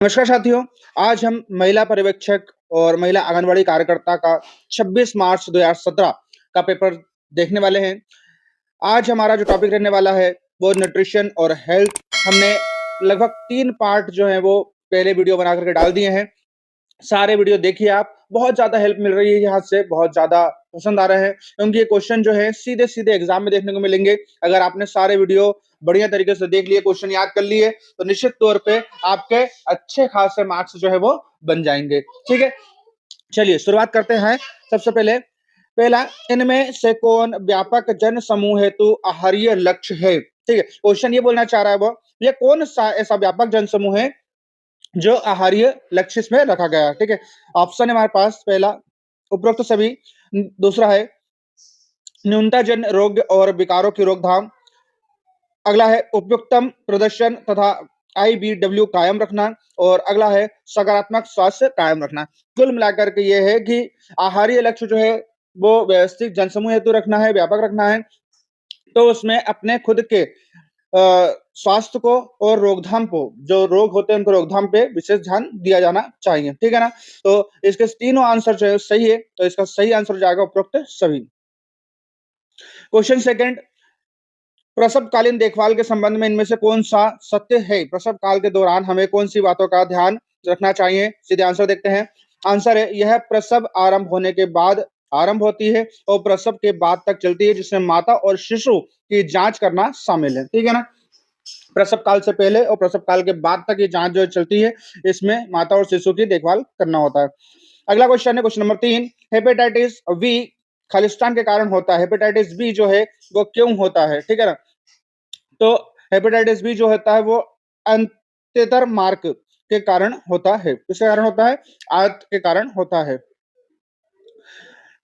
नमस्कार साथियों, आज हम महिला पर्यवेक्षक और महिला आंगनवाड़ी कार्यकर्ता का 26 मार्च 2017 का पेपर देखने वाले हैं। आज हमारा जो टॉपिक रहने वाला है वो न्यूट्रिशन और हेल्थ। हमने लगभग 3 पार्ट जो हैं वो पहले वीडियो बना करके डाल दिए हैं। सारे वीडियो देखिए आप, बहुत ज़्यादा हेल्प मिल रही है यहाँ से, बहुत ज़्यादा पसंद आ रहे हैं क्योंकि ये क्वेश्चन जो है सीधे-सीधे एग्ज़ाम में देखने को मिलेंगे। अगर आपने सारे वीडियो बढ़िया तरीके से देख लिए, क्वेश्चन याद कर लिए, तो निश्चित तौर पे आपके अच्छे खासे मार्क्स जो है वो बन जाएँगे। ठीक है? चलिए शुरुआत करते हैं। सबसे पहले पहला, इनमें से कौन व्यापक जन समूह हेतु आहार्य लक्ष्य है? ठीक है? क्वेश्चन ये बोलना चाह रहा है वो, ये कौन-सा ऐसा व्यापक जन समूह है जो आहार्य लक्ष्य इसमें रखा गया है, ठीक है? ऑप्शन है हमारे पास, पहला उपरोक्त सभी, दूसरा है न्यूनताजन रोग और विकारों की रोकथाम, अगला है उपयुक्तम प्रदर्शन तथा आईबीडब्ल्यू कायम रखना, और अगला है सकारात्मक स्वास्थ्य कायम रखना। कुल मिलाकर के ये है कि आहार्य लक्ष्य जो है वो व्यवस्थित जनसमूह हेतु रखना है, व्यापक रखना है, तो उसमें अपने खुद के स्वास्थ्य को और रोकथाम को, जो रोग होते हैं उनको रोकथाम पे विशेष ध्यान दिया जाना चाहिए, ठीक है ना? तो इसके तीनों आंसर जो है सही है, तो इसका सही आंसर हो जाएगा उपरोक्त सभी। क्वेश्चन सेकंड, प्रसवकालीन देखभाल के संबंध में इनमें से कौन सा सत्य है? प्रसव काल के दौरान हमें कौन सी बातों का ध्यान रखना चाहिए? सीधे आंसर देखते हैं। आंसर है, यह प्रसव आरंभ होने के बाद आरंभ होती है और प्रसव के बाद तक चलती है, जिसमें माता और शिशु की जांच करना शामिल है, ठीक है ना? प्रसव काल से पहले और प्रसव काल के बाद तक ये जांच जो चलती है, इसमें माता और शिशु की देखभाल करना होता है। अगला क्वेश्चन है question number 3, hepatitis B Khalistan के कारण होता है। हेपेटाइटिस बी जो है वो क्यों होता है, ठीक है ना? तो हेपेटाइटिस बी जो होता है वो अंतेतर मार्क के कारण होता है। किसके कारण होता है? आयत के कारण होता है।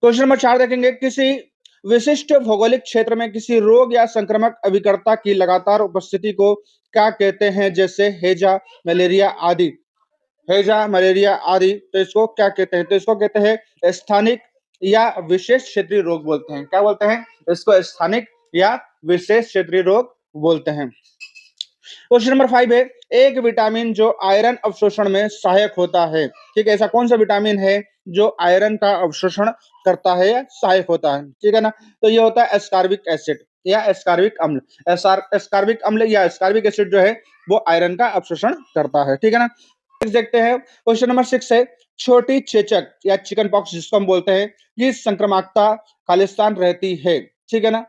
क्वेश्चन नंबर 4 देखेंगे, किसी विशिष्ट भौगोलिक क्षेत्र में किसी रोग या संक्रमक अभिकर्ता की लगातार उपस्थिति को क्या कहते हैं? जैसे हैजा, मलेरिया आदि। हैजा, मलेरिया आदि, तो इसको क्या कहते हैं? तो इसको कहते हैं स्थानिक या विशेष क्षेत्रीय रोग बोलते हैं। क्या बोलते हैं? इसको स्थानिक या विशेष क्षेत्रीय रोग बोलते हैं। क्वेश्चन नंबर 5 है, एक विटामिन जो आयरन अवशोषण में सहायक होता है। ठीक है, ऐसा कौन सा विटामिन है जो आयरन का अवशोषण करता है या सहायक होता है? ठीक है ना? तो ये होता है एस्कॉर्बिक एसिड या एस्कॉर्बिक अम्ल। एस्कॉर्बिक अम्ल या एस्कॉर्बिक एसिड जो है वो आयरन का अवशोषण करता है, ठीक है ना? नेक्स्ट देखते हैं, क्वेश्चन नंबर 6 है, छोटी चेचक या चिकन पॉक्स जिसको हम बोलते हैं, ये संक्रमकता खालिस्तान रहती है, ठीक है ना?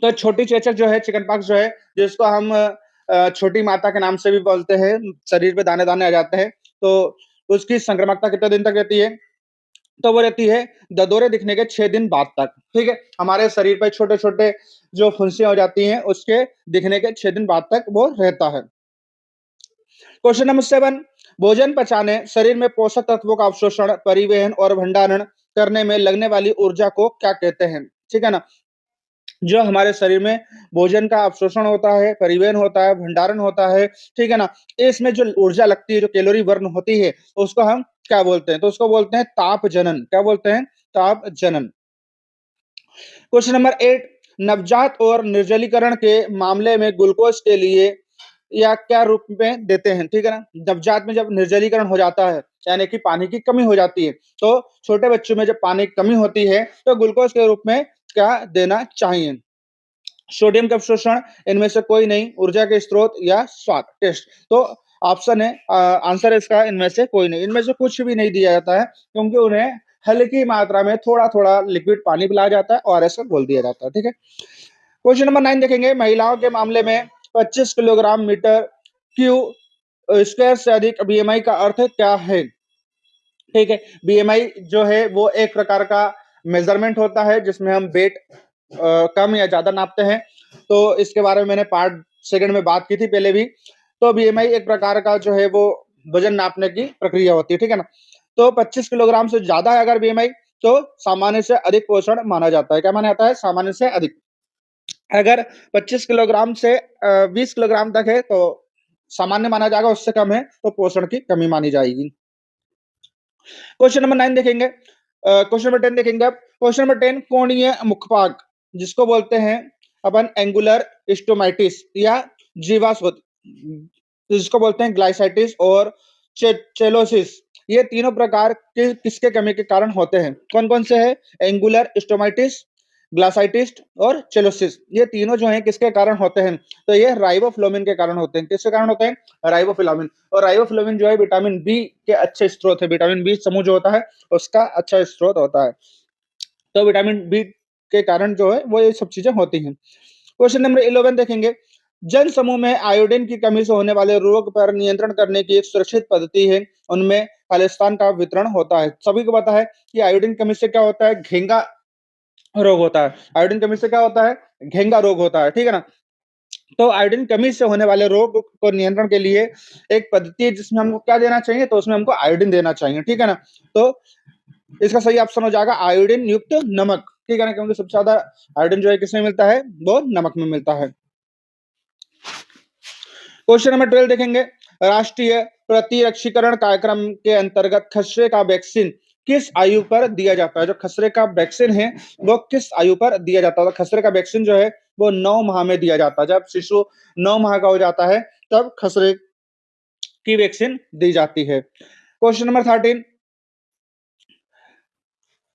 तो छोटी चेचक जो है, चिकन पॉक्स जो है, जिसको हम छोटी माता के नाम से भी बोलते हैं, शरीर पे दाने-दाने आ जाते हैं, तो उसकी संक्रामकता कितने दिन तक रहती है? तो वो रहती है ददोरे दिखने के 6 दिन बाद तक, ठीक है? हमारे शरीर पे छोटे-छोटे जो फुंसियाँ हो जाती हैं, उसके दिखने के 6 दिन बाद तक वो रहता है। क्वेश्चन नंबर 7, भोजन पचाने, शरीर में पोषक तत्वों का अवशोषण, परिवहन और भंडारण करने में लगने वाली ऊर्जा को क्या कहते हैं? ठीक है ना? जो हमारे शरीर में भोजन का अवशोषण होता है, परिवहन होता है, भंडारण होता है, ठीक है ना? इसमें जो ऊर्जा लगती है, जो कैलोरी बर्न होती है, उसको हम क्या बोलते हैं? तो उसको बोलते हैं ताप जनन। क्या बोलते हैं? ताप जनन। क्वेश्चन नंबर 8, नवजात और निर्जलीकरण के मामले में ग्लूकोज के लिए या क्या रूप में देते हैं? ठीक है ना? नवजात में जब निर्जलीकरण हो जाता है, यानी कि पानी की कमी हो जाती है, तो छोटे बच्चों में जब पानी की कमी होती है, तो ग्लूकोज के रूप में क्या देना चाहिए? सोडियम का अवशोषण, इनमें से कोई नहीं, ऊर्जा के स्रोत या स्वाद टेस्ट। तो ऑप्शन है आंसर है इसका इनमें से कोई नहीं, इनमें से कुछ भी नहीं दिया जाता है, क्योंकि उन्हें हल्की मात्रा में थोड़ा-थोड़ा लिक्विड पानी पिलाया जाता है और ऐसा घोल दिया जाता है, ठीक है? क्वेश्चन नंबर 9 देखेंगे, महिलाओं के मामले में 25 किलोग्राम मीटर स्क्वायर से अधिक बीएमआई का अर्थ क्या है? ठीक है, बीएमआई जो है वो एक प्रकार का मेजरमेंट होता है जिसमें हम वेट कम या ज्यादा नापते हैं। तो इसके बारे में मैंने पार्ट सेकंड में बात की थी पहले भी। तो बीएमआई एक प्रकार का जो है वो वजन नापने की प्रक्रिया होती है, ठीक है ना? तो 25 किलोग्राम से ज्यादा है अगर बीएमआई, तो सामान्य से अधिक पोषण माना जाता है। क्या माना जाता है? सामान्य से अधिक। अगर 25 किलोग्राम से 20 किलोग्राम तक है तो सामान्य माना जाएगा, उससे कम है तो पोषण की कमी मानी जाएगी। क्वेश्चन नंबर 9 देखेंगे, क्वेश्चन नंबर 10 देखेंगे अब। क्वेश्चन नंबर 10, कोणीय मुखपाग जिसको बोलते हैं अपन एंगुलर स्टोमाइटिस या जीवाश्वत, जिसको बोलते हैं ग्लाइसाइटिस और चेलोसिस। ये तीनों प्रकार के किसके कमी के कारण होते हैं? कौन-कौन से हैं? एंगुलर स्टोमाटिस, ग्लाइसाइटिस और चेलोसिस। ये तीनों जो हैं किसके कारण होते हैं? तो ये राइबोफ्लाविन के कारण होते हैं। किसके कारण होते हैं? राइबोफ्लाविन। और राइबोफ्लाविन जो है विटामिन बी के अच्छे स्रोत है। विटामिन बी समूह जो होता है उसका अच्छा स्रोत होता है। तो विटामिन बी के कारण जो है वो ये सब चीजें होती हैं। क्वेश्चन नंबर 11 देखेंगे। जन समूह में आयोडीन की कमी से होने वाले रोग पर नियंत्रण करने की एक सुरक्षित पद्धति है, उनमें खालिस्तान का वितरण होता है। सभी को पता है कि आयोडीन कमी से क्या होता है? घेंगा रोग होता है। आयोडीन कमी से क्या होता है? घेंगा रोग होता है, ठीक है ना? तो आयोडीन कमी से होने वाले रोग को नियंत्रण के लिए एक पद्धति है जिसमें हमको क्या देना चाहिए? तो उसमें हमको आयोडीन देना चाहिए, ठीक है ना? तो इसका सही ऑप्शन हो जाएगा आयोडीन युक्त नमक, ठीक है ना? क्योंकि सबसे ज्यादा आयोडीन जो है किसमें मिलता है? वो नमक में मिलता है। क्वेश्चन नंबर 12 देखेंगे। राष्ट्रीय प्रतिरक्षीकरण कार्यक्रम के अंतर्गत खसरे का वैक्सीन किस आयु पर दिया जाता है? जो खसरे का वैक्सीन है वो किस आयु पर दिया जाता है? तो खसरे का वैक्सीन जो है वो 9 माह में दिया जाता है। जब शिशु 9 माह का हो जाता है तब खसरे की वैक्सीन दी जाती है। Question number 13।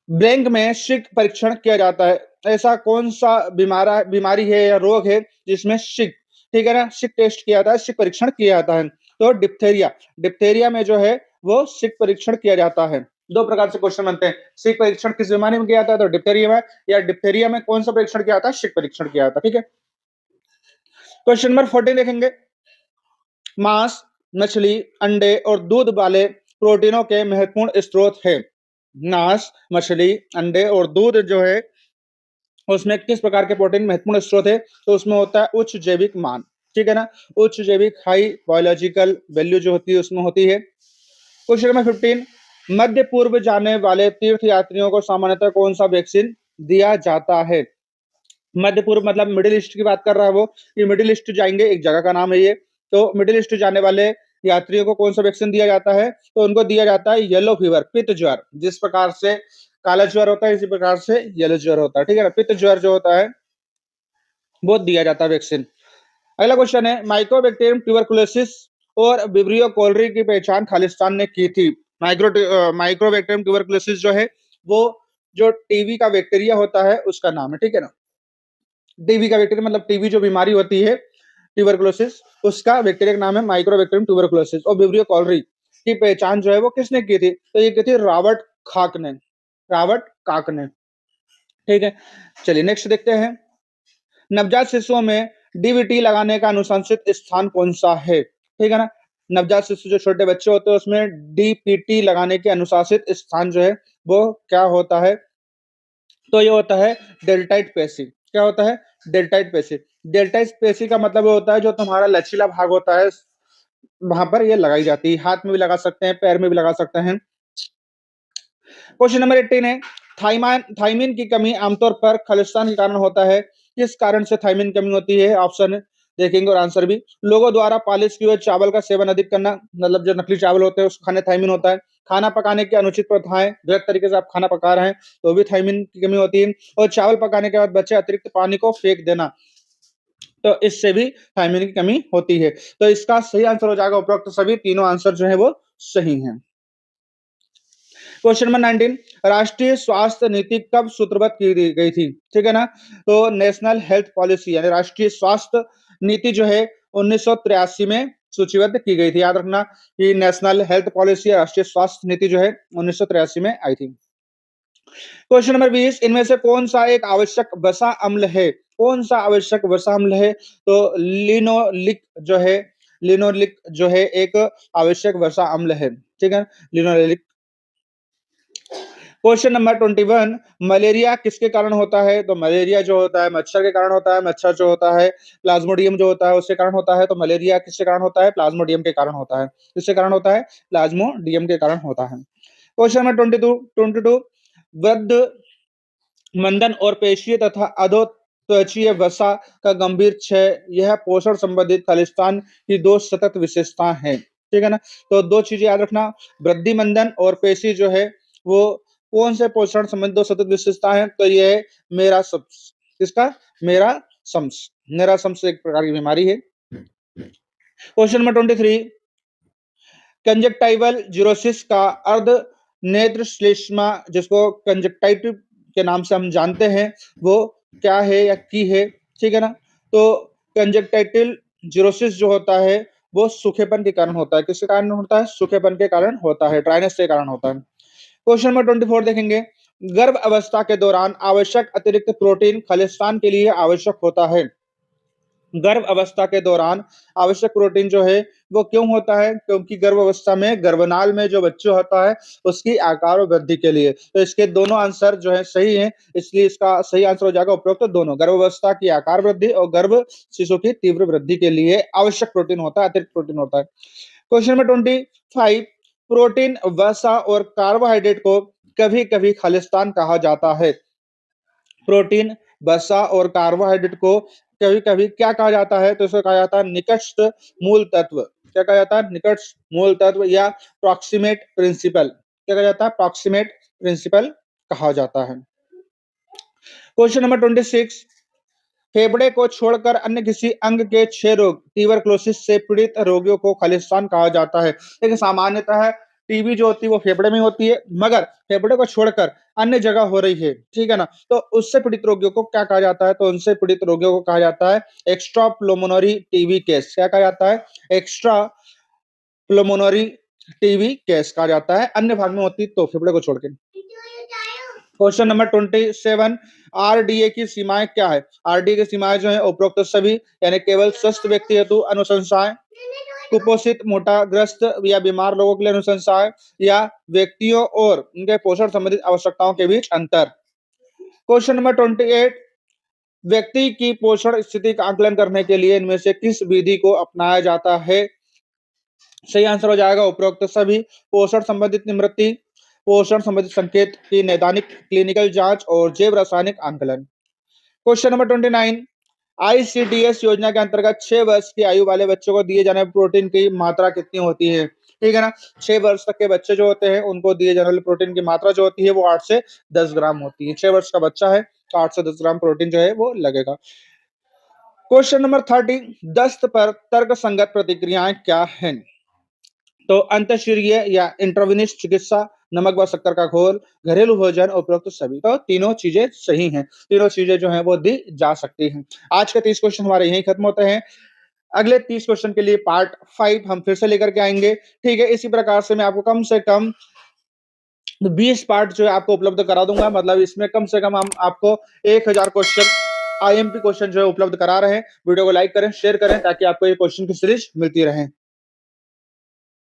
ब्लैंक में शिक परीक्षण किया जाता है। ऐसा कौन सा बीमारी है या रोग है जिसमें शिक, ठीक है ना, शिक टेस्ट किया जाता है, शिक परीक्षण किया जाता है? तो डिप्थेरिया। डिप्थेरिया में जो है वो शिक परीक्षण किया जाता है। दो प्रकार से क्वेश्चन बनते हैं। शिक परीक्षण किस बीमारी में किया जाता है? तो डिप्थेरिया में। या डिप्थेरिया में कौन सा परीक्षण किया जाता है? शिक परीक्षण किया जाता है, ठीक है। क्वेश्चन नंबर 14 देखेंगे। मांस, मछली, अंडे और दूध वाले प्रोटीनों के महत्वपूर्ण स्रोत है। मांस, मछली, अंडे और दूध जो है उसमें किस प्रकार के प्रोटीन महत्वपूर्ण स्रोत है? तो उसमें होता है उच्च जैविक मान, ठीक है ना? उच्च जैविक हाई बायोलॉजिकल वैल्यू जो होती है उसमें होती है। Question number 15। मध्य पूर्व जाने वाले तीर्थ यात्रियों को सामान्यतः कौन सा वैक्सीन दिया जाता है? मध्य पूर्व मतलब मिडिल ईस्ट की बात कर रहा है वो, कि मिडिल ईस्ट जाएंगे, एक जगह का नाम है ये। तो मिडिल ईस्ट जाने वाले यात्रियों को कौन सा वैक्सीन दिया जाता है? तो उनको दिया जाता है येलो फीवर, पित्त ज्वर। जिस प्रकार से काला ज्वर होता है इसी प्रकार से येलो ज्वर होता है, ठीक है ना? पित्त ज्वर जो होता है वो दिया जाता है वैक्सीन। अगला क्वेश्चन है। माइक्रोबैक्टीरियम ट्यूबरकुलोसिस और विब्रियो कोलरी की पहचान खालिस्तान ने की थी। माइक्रोबैक्टीरियम ट्यूबरकुलोसिस जो है वो जो टीबी का बैक्टीरिया होता है उसका नाम है, ठीक है ना? टीबी का बैक्टीरिया मतलब टीबी जो बीमारी होती है ट्यूबरकुलोसिस, उसका बैक्टीरिया का नाम है माइक्रोबैक्टीरियम ट्यूबरकुलोसिस। और विब्रियो कॉलरी की पहचान जो है वो किसने की थी? तो ये की थी रॉबर्ट खाक ने। रॉबर्ट काक ने, ठीक है। चलिए नेक्स्ट देखते हैं। नवजात शिशुओं में डीबीटी लगाने का अनुशंसित स्थान कौन सा है? ठीक है ना? नवजात शिशु जो छोटे बच्चे होते हैं उसमें डीपीटी लगाने के अनुशासित स्थान जो है वो क्या होता है? तो ये होता है डेल्टाइड पेशी। क्या होता है? डेल्टाइड पेशी। डेल्टाइड पेशी का मतलब ये होता है जो तुम्हारा लचीला भाग होता है वहां पर ये लगाई जाती है। हाथ में भी लगा सकते हैं, पैर में भी लगा सकते हैं। क्वेश्चन नंबर 18 है। थाइमिन की कमी आमतौर पर खालिस्तान के कारण होता है। किस कारण से थाइमिन की कमी होती है? ऑप्शन देखेंगे और आंसर भी। लोगों द्वारा पालिश किए हुए चावल का सेवन अधिक करना, मतलब जो नकली चावल होते हैं उस खाने थाइमिन होता है। खाना पकाने की अनुचित प्रथाएं, गलत तरीके से आप खाना पका रहे हैं तो भी थाइमिन की कमी होती है। और चावल पकाने के बाद बचे अतिरिक्त पानी को फेंक देना, तो इससे भी थाइमिन की कमी होती है। तो इसका सही आंसर हो जाएगा उपरोक्त सभी तीनों आंसर जो है वो सही हैं। Question number 19। राष्ट्रीय स्वास्थ्य नीति कब सूत्रबद्ध की गई थी? ठीक है ना? तो नेशनल हेल्थ पॉलिसी यानी राष्ट्रीय स्वास्थ्य नीति जो है 1983 में सूचीबद्ध की गई थी। याद रखना कि नेशनल हेल्थ पॉलिसी राष्ट्रीय स्वास्थ्य नीति जो है 1983 में आई थी। Question number 20। इनमें से कौन सा एक आवश्यक वसा अम्ल है? कौन सा आवश्यक वसा अम्ल है? तो लिनोलिक जो है, लिनोलिक जो है एक आवश्यक वसा अम्ल है, ठीक है। लिनोलिक। Question number 21। मलेरिया किसके कारण होता है? तो मलेरिया जो होता है मच्छर के कारण होता है। मच्छर जो होता है प्लाज्मोडियम जो होता है उसके कारण होता है। तो मलेरिया किसके कारण होता है? प्लाज्मोडियम के कारण होता है। किसके कारण होता है? प्लाज्मोडियम के कारण होता है। Question number 22। वृद्ध मंदन और पेशीय तथा अधोत्वचीय वसा का गंभीर क्षय, यह पोषण संबंधित खालिस्तान की दो सतत विशेषताएं हैं, ठीक है ना? तो दो चीजें याद रखना। वृद्धि मंदन और पेशी जो है वो कौन से पोषण संबंधित दो सतत विशेषता है? तो ये है मेरा सब्स। किसका? मेरा सम्स। मेरा सम्स एक प्रकार की बीमारी है। क्वेश्चन नंबर 23, कंजक्टाइवल जीरोसिस का अर्ध नेत्र श्लेष्मा, जिसको कंजक्टाइटिव के नाम से हम जानते हैं, वो क्या है या की है, ठीक है ना। तो कंजक्टाइटिल जीरोसिस जो होता है वो सूखेपन के कारण होता है। किसके कारण होता है? सूखेपन के कारण होता है, ड्राइनेस के कारण होता है। क्वेश्चन नंबर 24 देखेंगे, गर्भ अवस्था के दौरान आवश्यक अतिरिक्त प्रोटीन खालिस्तान के लिए आवश्यक होता है। गर्भ अवस्था के दौरान आवश्यक प्रोटीन जो है वो क्यों होता है? क्योंकि गर्भ अवस्था में गर्भनाल में जो बच्चा होता है उसकी आकार और वृद्धि के लिए। तो इसके दोनों आंसर जो है सही हैं, इसलिए इसका सही आंसर हो जाएगा उपरोक्त दोनों। गर्भ अवस्था की आकार वृद्धि और गर्भ शिशु की तीव्र वृद्धि के लिए आवश्यक प्रोटीन होता है, अतिरिक्त प्रोटीन होता है। क्वेश्चन नंबर 25, प्रोटीन, वसा और कार्बोहाइड्रेट को कभी कभी खालिस्तान कहा जाता है। प्रोटीन, वसा और कार्बोहाइड्रेट को कभी कभी क्या कहा जाता है? तो इसको कहा जाता है निकटस्थ मूल तत्व। क्या कहा जाता है? निकटस्थ मूल तत्व या प्रॉक्सिमेट प्रिंसिपल। क्या कहा जाता है? प्रॉक्सिमेट प्रिंसिपल कहा जाता है। क्वेश्चन नंबर 26, फेफड़े को छोड़कर अन्य किसी अंग के क्षय रोग, ट्यूबरक्लोसिस से पीड़ित रोगियों को खालिस्तान कहा जाता है। लेकिन सामान्यतः टीबी जो होती है वो फेफड़े में होती है, मगर फेफड़े को छोड़कर अन्य जगह हो रही है, ठीक है ना। तो उससे पीड़ित रोगियों को क्या कहा जाता है? तो उनसे पीड़ित रोगियों को कहा जाता है एक्स्ट्रा प्लोमोनरी टीबी केस। क्या कहा जाता है? एक्स्ट्रा प्लोमोनरी टीबी केस कहा जाता है, अन्य भाग में होती तो फेफड़े को छोड़ के। क्वेश्चन नंबर 27, आरडीए की सीमाएं क्या है? आरडीए की सीमाएं जो है उपरोक्त सभी, यानी केवल स्वस्थ व्यक्ति हेतु अनुशंसाएं, कुपोषित, मोटाग्रस्त या बीमार लोगों के लिए अनुशंसाएं, या व्यक्तियों और उनके पोषण संबंधित आवश्यकताओं के बीच अंतर। क्वेश्चन नंबर 28, व्यक्ति की पोषण स्थिति का आकलन करने के लिए इनमें से किस विधि को अपनाया जाता है? सही आंसर हो जाएगा उपरोक्त सभी। पोषण संबंधित निवृत्ति, पोषण संबंधित संकेत की नैदानिक क्लिनिकल जांच और जैव रासायनिक आंकलन। क्वेश्चन नंबर 29, आईसीडीएस योजना के अंतर्गत 6 वर्ष की आयु वाले बच्चों को दिए जाने वाले प्रोटीन की मात्रा कितनी होती है? ठीक है ना। 6 वर्ष तक के बच्चे जो होते हैं उनको दिए जाने वाले प्रोटीन की मात्रा जो होती है वो 8 से 10 ग्राम होती है। 6 वर्ष का बच्चा है तो 8 से 10 ग्राम प्रोटीन जो है वो लगेगा। क्वेश्चन नंबर 30, दस्त पर तर्क संगत प्रतिक्रियाएं क्या हैं? तो अंतःशिरीय या इंट्रावेनस चिकित्सा, नमक व शक्कर का घोल, घरेलू भोजन, उपरोक्त सभी। तो तीनों चीजें सही हैं, तीनों चीजें जो हैं वो दी जा सकती हैं। आज के 30 क्वेश्चन हमारे यहीं खत्म होते हैं। अगले 30 क्वेश्चन के लिए पार्ट 5 हम फिर से लेकर के आएंगे, ठीक है। इसी प्रकार से मैं आपको कम से कम 20 पार्ट जो है आपको उपलब्ध करा दूंगा, मतलब इसमें कम से कम हम आपको 1000 क्वेश्चन आईएमपी क्वेश्चन जो है उपलब्ध करा रहे हैं। वीडियो को लाइक करें, शेयर करें, ताकि आपको ये क्वेश्चन की सीरीज मिलती रहे।